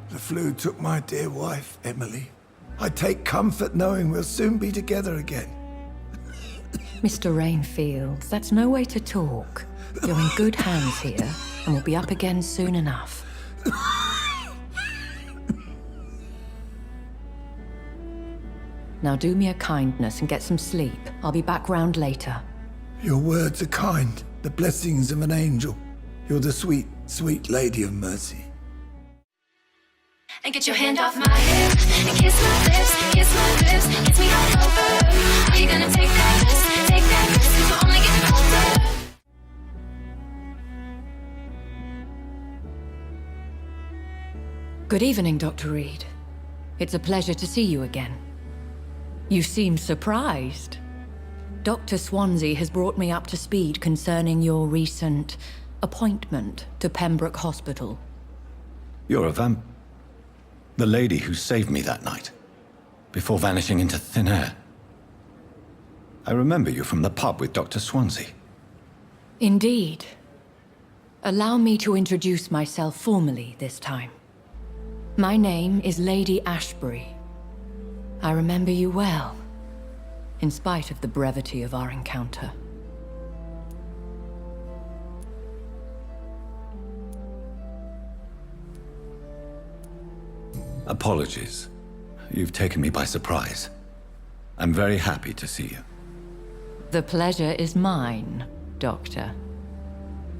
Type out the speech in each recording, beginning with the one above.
The flu took my dear wife, Emily. I take comfort knowing we'll soon be together again. Mr. Rainfield, that's no way to talk. You're in good hands here, and we'll be up again soon enough. Now do me a kindness and get some sleep. I'll be back round later. Your words are kind, the blessings of an angel. You're the sweet, sweet lady of mercy. And get your hand off my hip and kiss my lips, kiss me all over. Are you gonna take that risk? Take that risk, 'cause we're only getting older. Good evening, Dr. Reid. It's a pleasure to see you again. You seem surprised. Dr. Swansea has brought me up to speed concerning your recent appointment to Pembroke Hospital. You're a the lady who saved me that night, before vanishing into thin air. I remember you from the pub with Dr. Swansea. Indeed. Allow me to introduce myself formally this time. My name is Lady Ashbury. I remember you well, in spite of the brevity of our encounter. Apologies. You've taken me by surprise. I'm very happy to see you. The pleasure is mine, Doctor.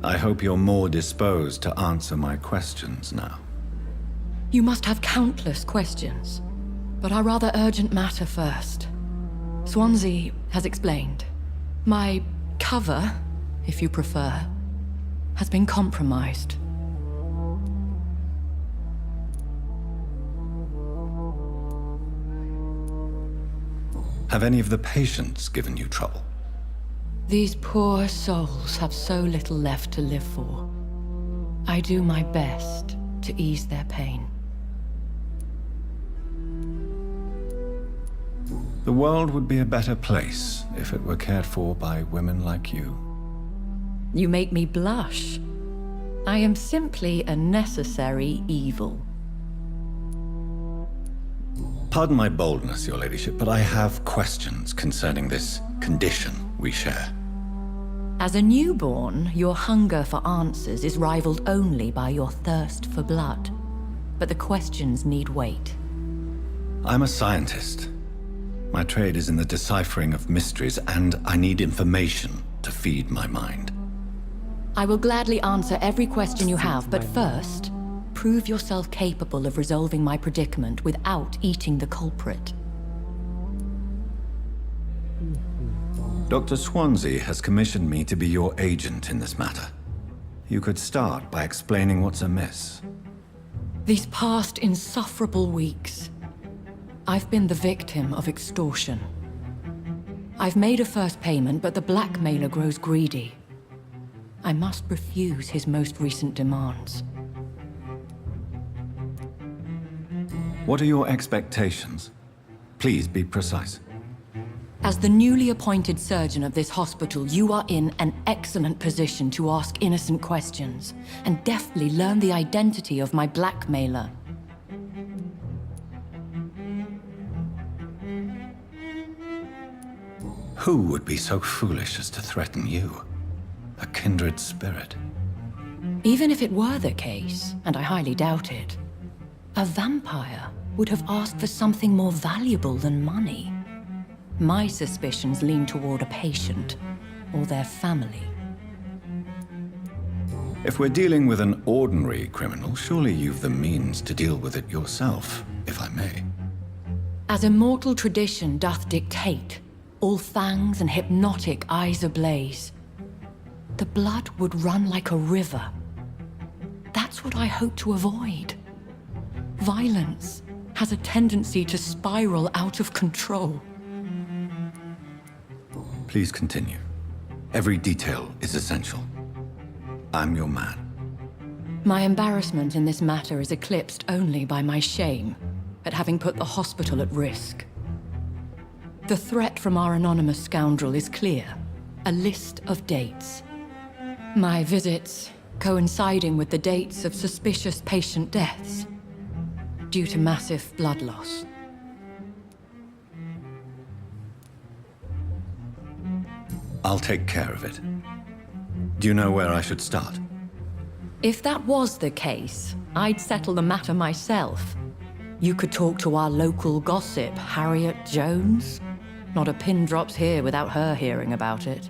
I hope you're more disposed to answer my questions now. You must have countless questions, but our rather urgent matter first. Swansea has explained. My cover, if you prefer, has been compromised. Have any of the patients given you trouble? These poor souls have so little left to live for. I do my best to ease their pain. The world would be a better place if it were cared for by women like you. You make me blush. I am simply a necessary evil. Pardon my boldness, Your Ladyship, but I have questions concerning this condition we share. As a newborn, your hunger for answers is rivaled only by your thirst for blood. But the questions need wait. I'm a scientist. My trade is in the deciphering of mysteries, and I need information to feed my mind. I will gladly answer every question you have, but first, prove yourself capable of resolving my predicament without eating the culprit. Dr. Swansea has commissioned me to be your agent in this matter. You could start by explaining what's amiss. These past insufferable weeks, I've been the victim of extortion. I've made a first payment, but the blackmailer grows greedy. I must refuse his most recent demands. What are your expectations? Please be precise. As the newly appointed surgeon of this hospital, you are in an excellent position to ask innocent questions and deftly learn the identity of my blackmailer. Who would be so foolish as to threaten you? A kindred spirit. Even if it were the case, and I highly doubt it, a vampire would have asked for something more valuable than money. My suspicions lean toward a patient or their family. If we're dealing with an ordinary criminal, surely you've the means to deal with it yourself, if I may. As immortal tradition doth dictate, all fangs and hypnotic eyes ablaze, the blood would run like a river. That's what I hope to avoid. Violence has a tendency to spiral out of control. Please continue. Every detail is essential. I'm your man. My embarrassment in this matter is eclipsed only by my shame at having put the hospital at risk. The threat from our anonymous scoundrel is clear. A list of dates. My visits coinciding with the dates of suspicious patient deaths. due to massive blood loss. I'll take care of it. Do you know where I should start? If that was the case, I'd settle the matter myself. You could talk to our local gossip, Harriet Jones. Not a pin drops here without her hearing about it.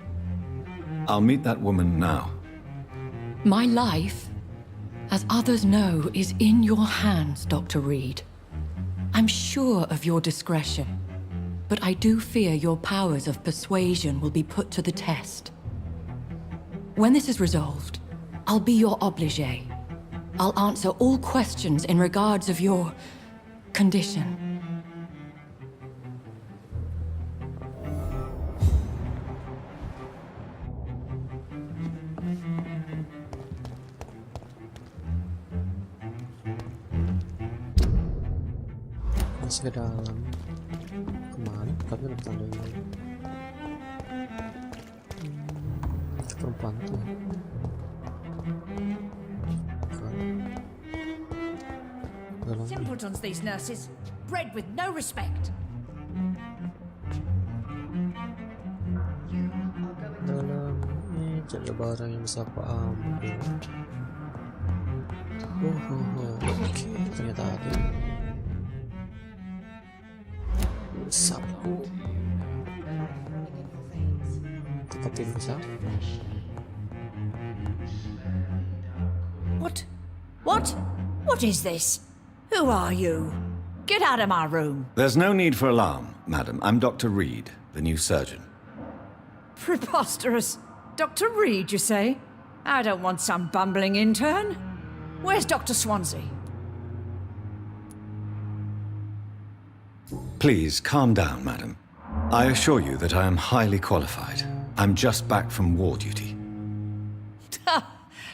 I'll meet that woman now. My life, as others know, is in your hands, Dr. Reid. I'm sure of your discretion, but I do fear your powers of persuasion will be put to the test. When this is resolved, I'll be your obligé. I'll answer all questions in regards of your condition. Masih ke dalam kemana? Tapi ada tandanya perempuan tuh dalam Simpletons, these nurses, bred with no respect. dalam ini jadi barang yang bisa aku ambil. Oke, ternyata ada sapu. Tepatin bisa. What is this? Who are you? Get out of my room. There's no need for alarm, madam. I'm Dr. Reid, the new surgeon. Preposterous. Dr. Reid, you say? I don't want some bumbling intern. Where's Dr. Swansea? Please, calm down, madam. I assure you that I am highly qualified. I'm just back from war duty.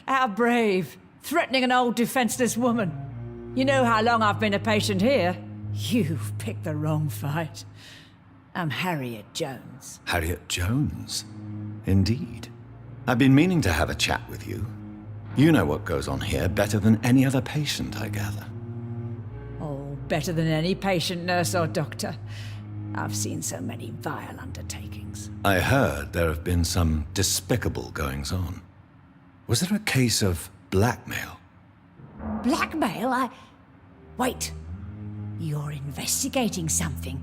How brave. Threatening an old defenseless woman. You know how long I've been a patient here? You've picked the wrong fight. I'm Harriet Jones. Harriet Jones? Indeed. I've been meaning to have a chat with you. You know what goes on here better than any other patient, I gather. Oh, better than any patient, nurse or doctor. I've seen so many vile undertakings. I heard there have been some despicable goings-on. Was there a case of blackmail? Blackmail? Wait. You're investigating something.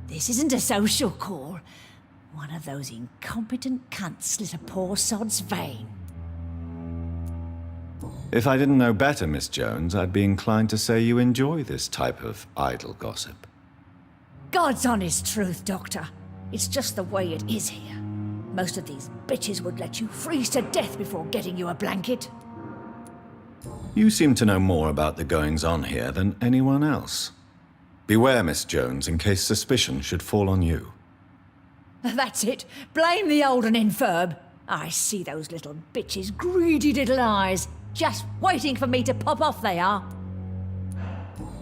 This isn't a social call. One of those incompetent cunts slit a poor sod's vein. If I didn't know better, Miss Jones, I'd be inclined to say you enjoy this type of idle gossip. God's honest truth, Doctor. It's just the way it is here. Most of these bitches would let you freeze to death before getting you a blanket. You seem to know more about the goings-on here than anyone else. Beware, Miss Jones, in case suspicion should fall on you. That's it. Blame the old and infirm. I see those little bitches' greedy little eyes. Just waiting for me to pop off they are.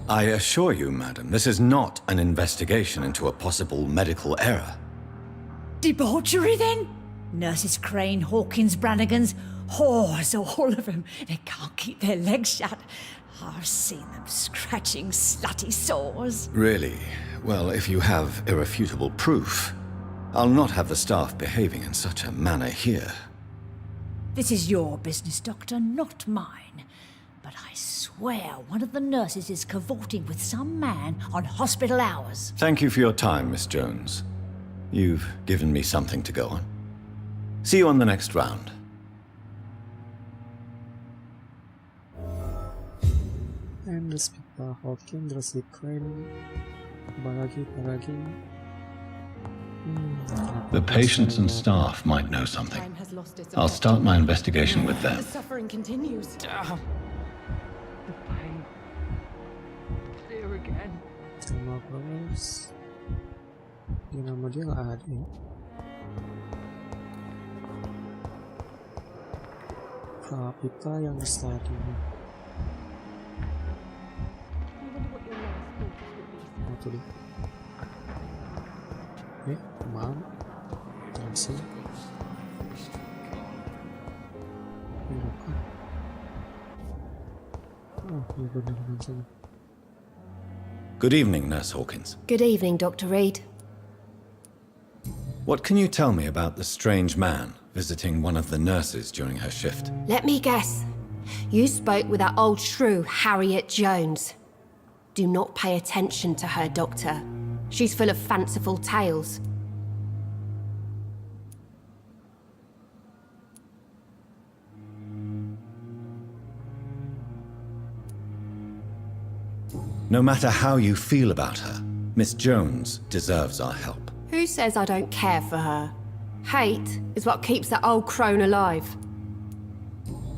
I assure you, madam, this is not an investigation into a possible medical error. Debauchery, then? Nurses Crane, Hawkins, Brannigans, whores, all of them. They can't keep their legs shut. I've seen them scratching slutty sores. Really? Well, if you have irrefutable proof, I'll not have the staff behaving in such a manner here. This is your business, Doctor, not mine. But I swear one of the nurses is cavorting with some man on hospital hours. Thank you for your time, Miss Jones. You've given me something to go on. See you on the next round. And the speaker Hawkins, terus di Crane, apalagi. The patients and staff might know something. I'll start my investigation with them. The suffering continues. The pain. There again. Sama terus. Ini nama dia nggak ada ya. Kapita yang study. Itu dia. Kemana? Terus ini bukan. Oh, ini benar-benar sana. Good evening, Nurse Hawkins. Good evening, Dr. Reid. What can you tell me about the strange man visiting one of the nurses during her shift? Let me guess. You spoke with that old shrew, Harriet Jones. Do not pay attention to her, Doctor. She's full of fanciful tales. No matter how you feel about her, Miss Jones deserves our help. Who says I don't care for her? Hate is what keeps that old crone alive.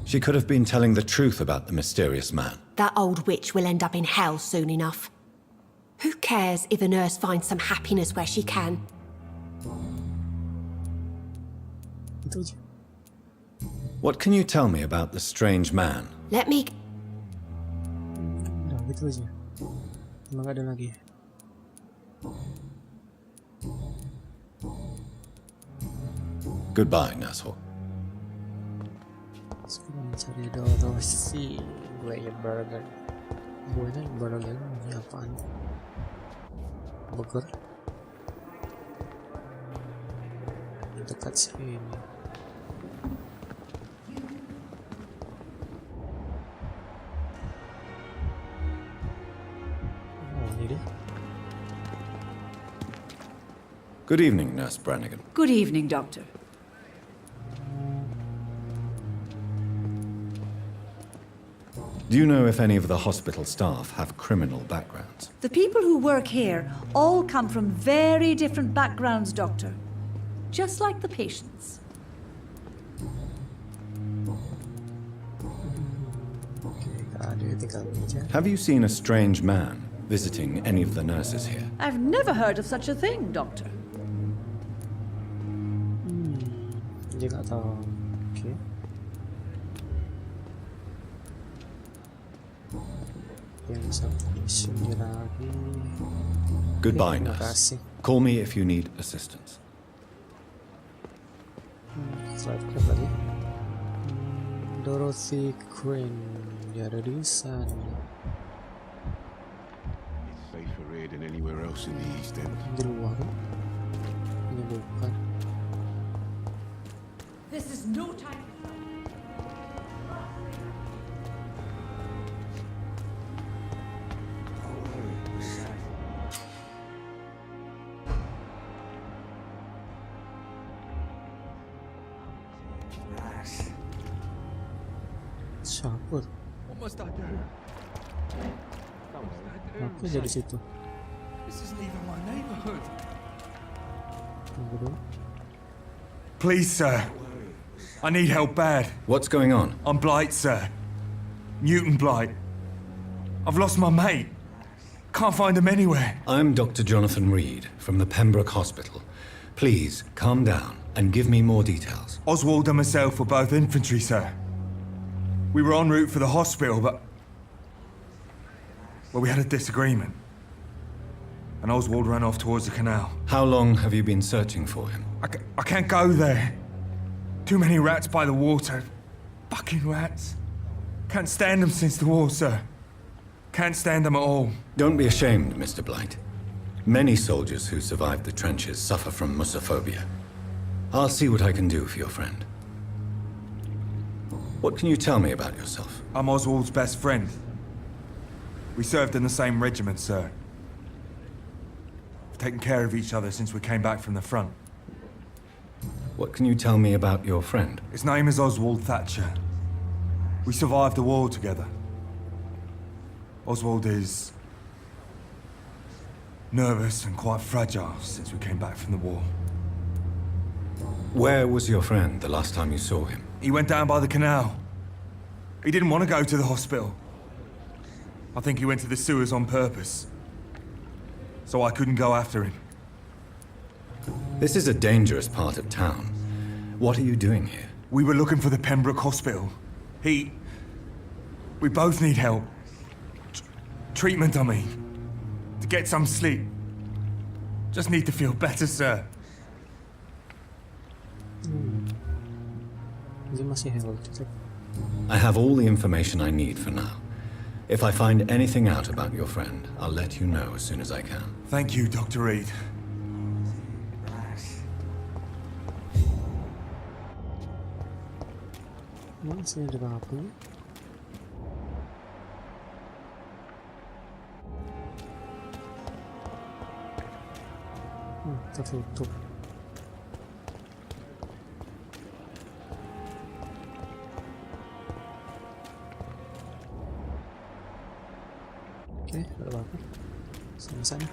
She could have been telling the truth about the mysterious man. That old witch will end up in hell soon enough. Who cares if a nurse finds some happiness where she can? Itu aja. What can you tell me about the strange man? Let me... Udah, gitu aja. Emang ada lagi. Goodbye, Nurse Hawk. Sekarang cari dulu si buaya burger. Buahnya burger ini apaan? Burger. Dekat sini. Oh, ini dia. Good evening, Nurse Brannigan. Good evening, Doctor. Do you know if any of the hospital staff have criminal backgrounds? The people who work here all come from very different backgrounds, Doctor. Just like the patients. Oke, gak ada, tinggal meja. Have you seen a strange man visiting any of the nurses here? I've never heard of such a thing, Doctor. Dia gak tahu. Oke. Yang satu misinya lagi. Goodbye, Terima nurse. kasih. Call me if you need assistance. Slide clip lagi. Dorothy Quinn. Dia ada di sana. It's safer here than anywhere else in the East End. Di luar. Ini bukan. This is no time. Siapa? What must I do? Apa jadi situ? This isn't even my neighborhood. Tunggu dulu. Please, sir. I need help bad. What's going on? I'm Blight, sir. Newton Blight. I've lost my mate. Can't find him anywhere. I'm Dr. Jonathan Reid from the Pembroke Hospital. Please, calm down and give me more details. Oswald and myself were both infantry, sir. We were en route for the hospital, but... well, we had a disagreement. And Oswald ran off towards the canal. How long have you been searching for him? I can't go there. Too many rats by the water. Fucking rats. Can't stand them since the war, sir. Can't stand them at all. Don't be ashamed, Mr. Blight. Many soldiers who survived the trenches suffer from mussophobia. I'll see what I can do for your friend. What can you tell me about yourself? I'm Oswald's best friend. We served in the same regiment, sir. We've taken care of each other since we came back from the front. What can you tell me about your friend? His name is Oswald Thatcher. We survived the war together. Oswald is... nervous and quite fragile since we came back from the war. Where was your friend the last time you saw him? He went down by the canal. He didn't want to go to the hospital. I think he went to the sewers on purpose. So I couldn't go after him. This is a dangerous part of town. What are you doing here? We were looking for the Pembroke Hospital. We both need help. Treatment, I mean. To get some sleep. Just need to feel better, sir. Dia masih healthy. I have all the information I need for now. If I find anything out about your friend, I'll let you know as soon as I can. Thank you, Dr. Reid. Sini ada apa? Tertutup. Oke, ada apa? Sana.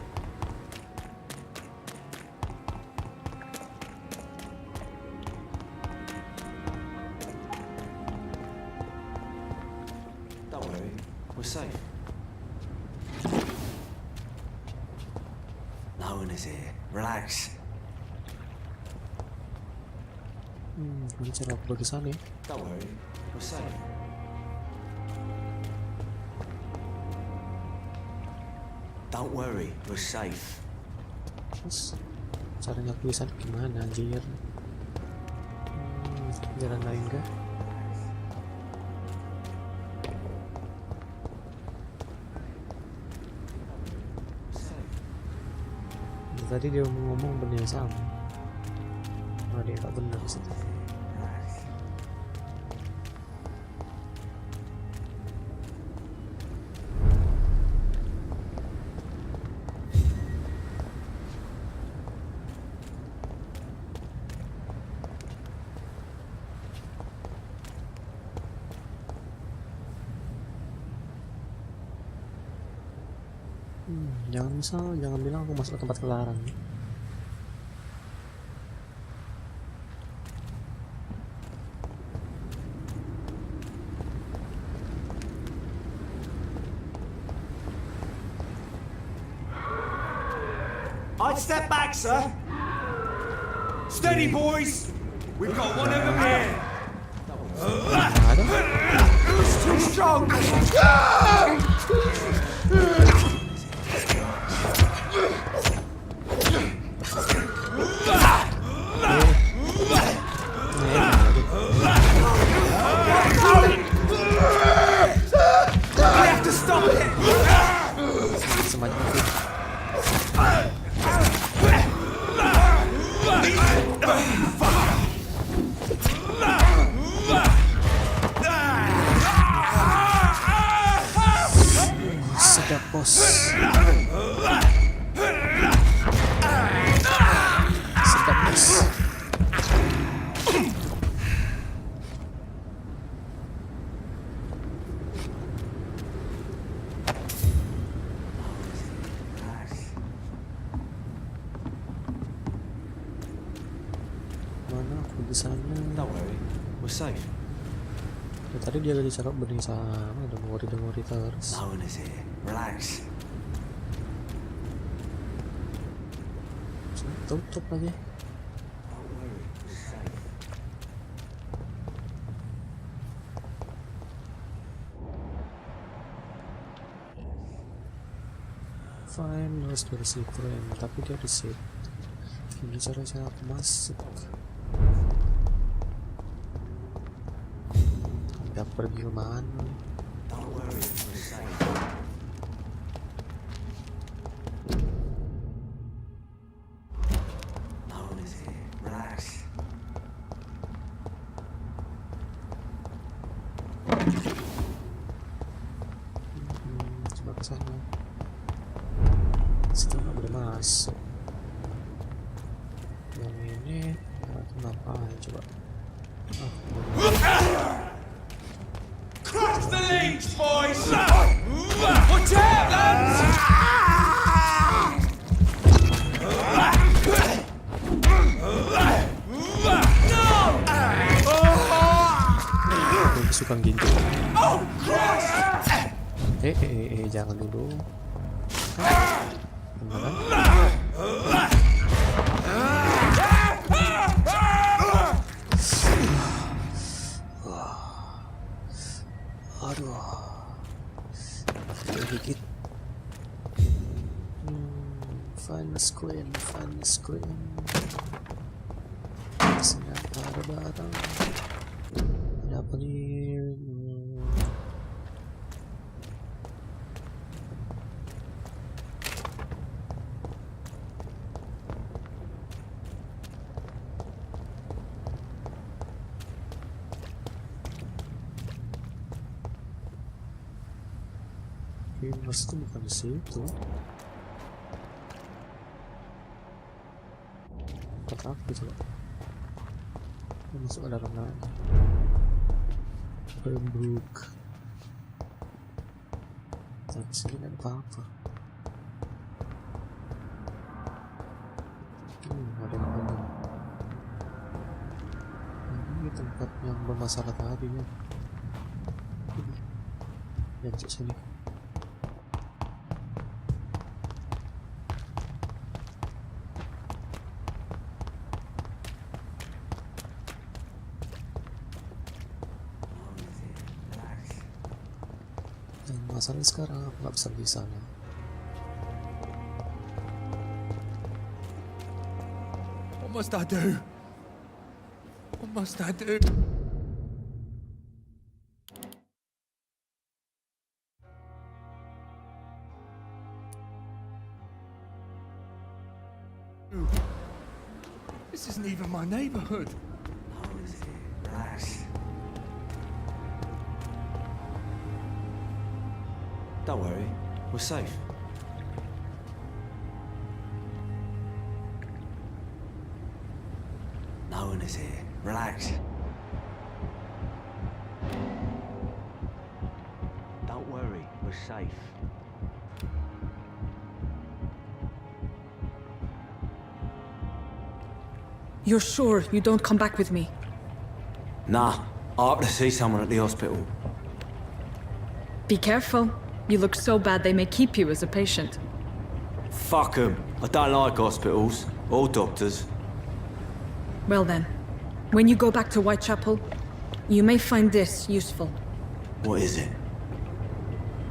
Don't worry, we're safe. No one is here. Relax. Ini cara aku ke sana. Don't worry, we're safe. Don't worry, we're safe. Terus caranya aku bisa gimana anjir? Jalan lain kah? Tadi dia ngomong benar sama. Dia nggak benar sih. Jangan bilang aku masuk ke tempat terlarang. I'd step back, sir. Steady, boys. We've got one of them here. It's too strong. Sedap bos. Sedap bos. Mana aku di sana? Don't worry, we're safe. Tadi dia lagi cakap bening sama, udah ngori terus. No one is here. Relax. Tutup lagi. Don't worry, we're safe. Fine, harus dari secret, tapi dia di situ. Gimana cara aku masuk? Udah pergi kemana? Don't worry, we're safe. No one is here. Relax. Coba ke sana. Situ nggak boleh masuk. Yang ini kenapa? Coba. Cross the leads, boys! Watch out, lads! Aku suka gitu. Oh, Christ! Jangan dulu. Beneran? Aduh, dikit. Find the screen. Senjata ada barang. Ada apa nih? Inggris itu bukan di situ. Tempat apa coba? Masuk ke dalam lagi. Pembuk. Dan sini ada apa-apa. Ada yang benar. Ini tempat yang bermasalah tadi ya. Yang cek sini. Dan masalahnya sekarang aku nggak bisa di sana. What must I do? What must I do? This isn't even my neighborhood. Relax. Don't worry, we're safe. No one is here. Relax. Don't worry, we're safe. You're sure you don't come back with me? Nah, I have to see someone at the hospital. Be careful. You look so bad they may keep you as a patient. Fuck 'em. I don't like hospitals or doctors. Well then, when you go back to Whitechapel, you may find this useful. What is it?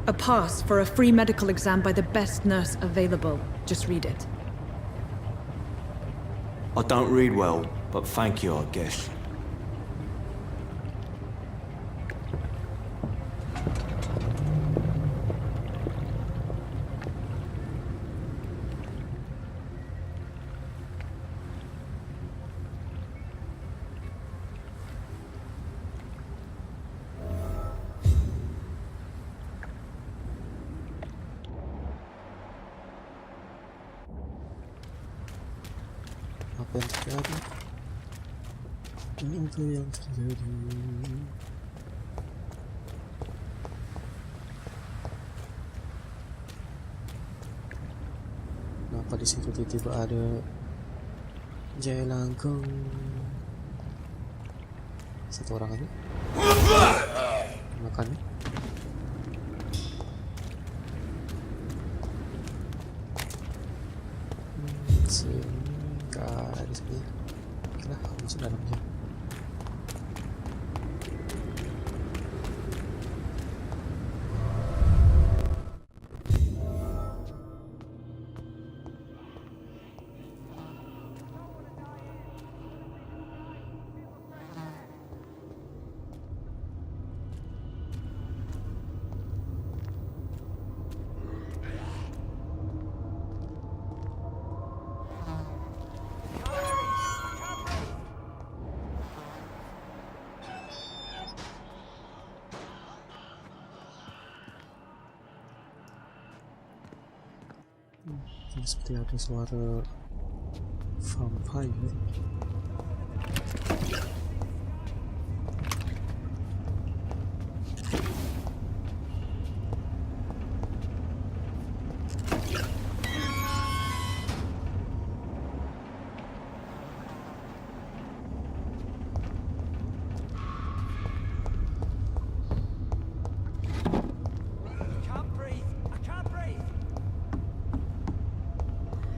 A pass for a free medical exam by the best nurse available. Just read it. I don't read well, but thank you, I guess. Apa yang terjadi? Apa yang terjadi? Kenapa di situ tiba-tiba ada jaya langkung? Satu orang aja. Makannya. Sini. Di sini. Oke lah, masuk dalamnya. Seperti ada suara vampir.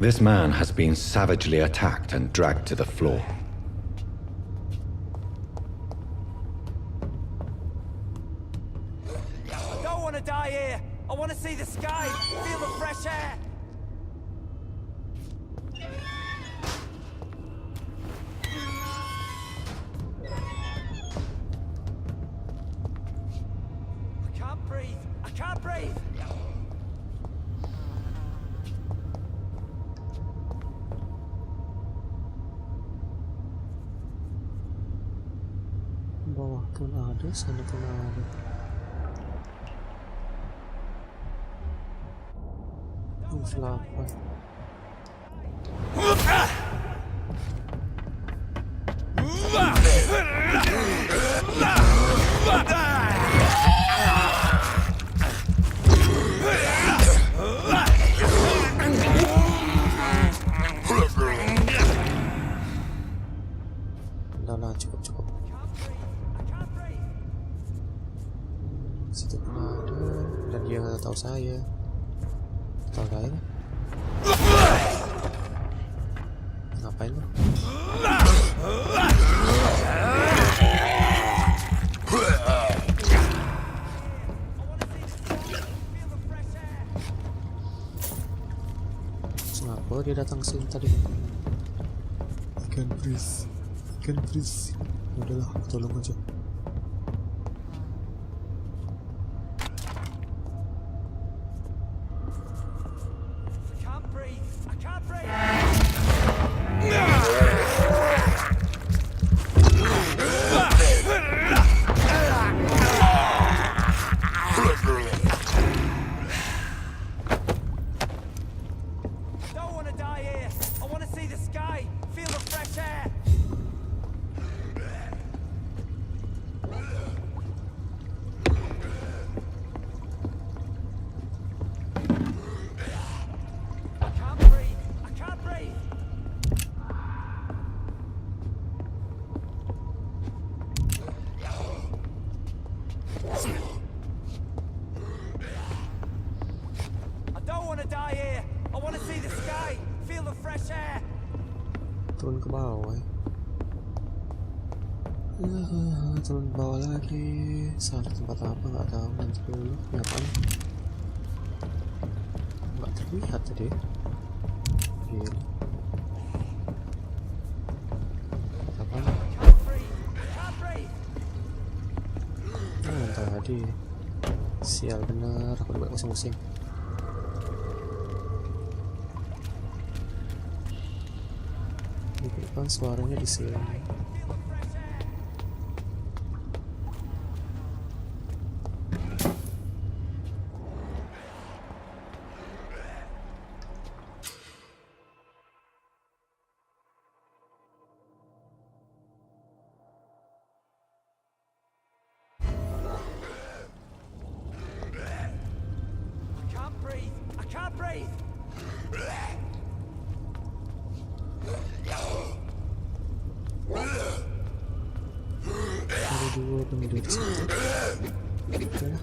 This man has been savagely attacked and dragged to the floor. I don't want to die here. I want to see the sky, feel the fresh air. I can't breathe. I can't breathe. Bawah pun ada, sana pun ada. 8. Udah lah, cukup. Situ pernah ada dan dia nggak tahu saya. Tahu saya? Ngapain lo? Kenapa dia datang ke sini tadi? Ikan freeze. Udahlah, tolong aja. Turun ke bawah. Turun ke bawah lagi. Salah tempat apa nggak tahu, nanti dulu. Ngapain? Nggak terlihat tadi. Gila. Apa? Tadi. Sial bener, aku udah pusing-pusing. Kan suaranya di sini. I can't breathe. Ada 2 penduduk situ. Oke lah.